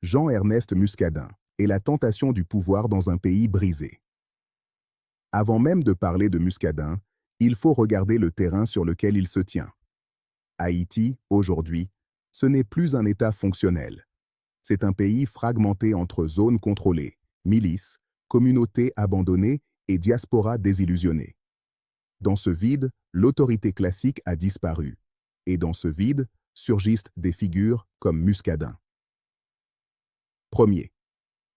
Jean-Ernest Muscadin, et la tentation du pouvoir dans un pays brisé. Avant même de parler de Muscadin, il faut regarder le terrain sur lequel il se tient. Haïti, aujourd'hui, ce n'est plus un État fonctionnel. C'est un pays fragmenté entre zones contrôlées, milices, communautés abandonnées et diaspora désillusionnée. Dans ce vide, l'autorité classique a disparu. Et dans ce vide, surgissent des figures comme Muscadin. Premier.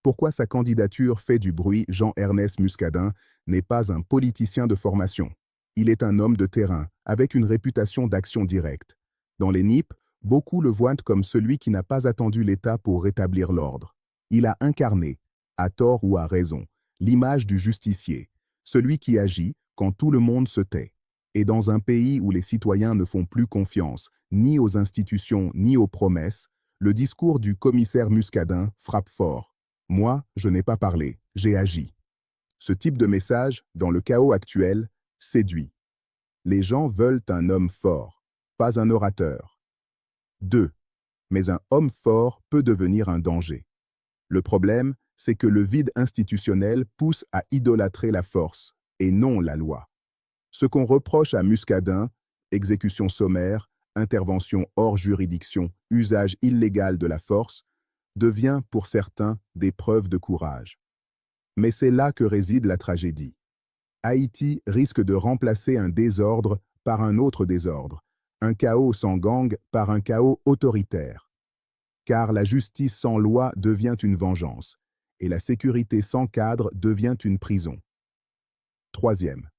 Pourquoi sa candidature fait du bruit? Jean-Ernest Muscadin n'est pas un politicien de formation. Il est un homme de terrain, avec une réputation d'action directe. Dans les NIP, beaucoup le voient comme celui qui n'a pas attendu l'État pour rétablir l'ordre. Il a incarné, à tort ou à raison, l'image du justicier, celui qui agit quand tout le monde se tait. Et dans un pays où les citoyens ne font plus confiance, ni aux institutions ni aux promesses, le discours du commissaire Muscadin frappe fort. Moi, je n'ai pas parlé, j'ai agi. Ce type de message, dans le chaos actuel, séduit. Les gens veulent un homme fort, pas un orateur. 2. Mais un homme fort peut devenir un danger. Le problème, c'est que le vide institutionnel pousse à idolâtrer la force, et non la loi. Ce qu'on reproche à Muscadin, exécution sommaire, intervention hors juridiction, usage illégal de la force, devient pour certains des preuves de courage. Mais c'est là que réside la tragédie. Haïti risque de remplacer un désordre par un autre désordre, un chaos sans gang par un chaos autoritaire. Car la justice sans loi devient une vengeance, et la sécurité sans cadre devient une prison. Troisième.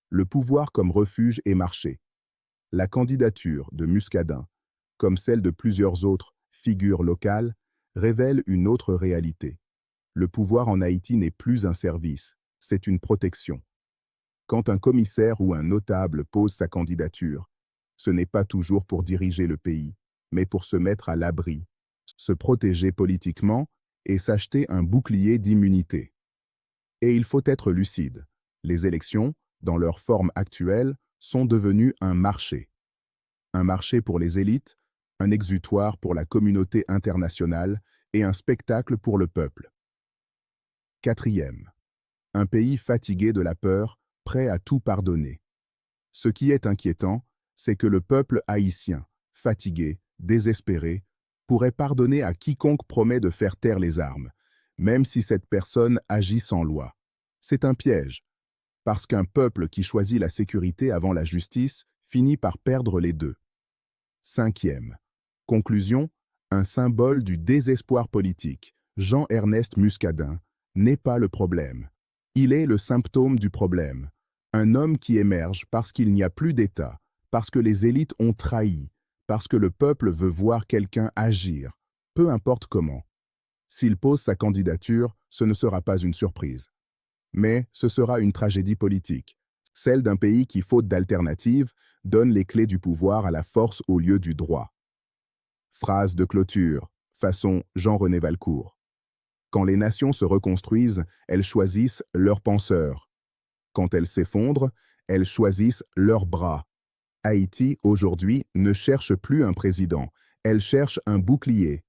Le pouvoir comme refuge et marché. La candidature de Muscadin, comme celle de plusieurs autres figures locales, révèle une autre réalité. Le pouvoir en Haïti n'est plus un service, c'est une protection. Quand un commissaire ou un notable pose sa candidature, ce n'est pas toujours pour diriger le pays, mais pour se mettre à l'abri, se protéger politiquement et s'acheter un bouclier d'immunité. Et il faut être lucide. Les élections, dans leur forme actuelle, sont devenues un marché. Un marché pour les élites, un exutoire pour la communauté internationale et un spectacle pour le peuple. Quatrième. Un pays fatigué de la peur, prêt à tout pardonner. Ce qui est inquiétant, c'est que le peuple haïtien, fatigué, désespéré, pourrait pardonner à quiconque promet de faire taire les armes, même si cette personne agit sans loi. C'est un piège, parce qu'un peuple qui choisit la sécurité avant la justice finit par perdre les deux. Cinquième. Conclusion, un symbole du désespoir politique, Jean-Ernest Muscadin, n'est pas le problème. Il est le symptôme du problème. Un homme qui émerge parce qu'il n'y a plus d'État, parce que les élites ont trahi, parce que le peuple veut voir quelqu'un agir, peu importe comment. S'il pose sa candidature, ce ne sera pas une surprise. Mais ce sera une tragédie politique, celle d'un pays qui, faute d'alternative, donne les clés du pouvoir à la force au lieu du droit. Phrase de clôture, façon Jean-René Valcourt. Quand les nations se reconstruisent, elles choisissent leurs penseurs. Quand elles s'effondrent, elles choisissent leurs bras. Haïti, aujourd'hui, ne cherche plus un président, elle cherche un bouclier,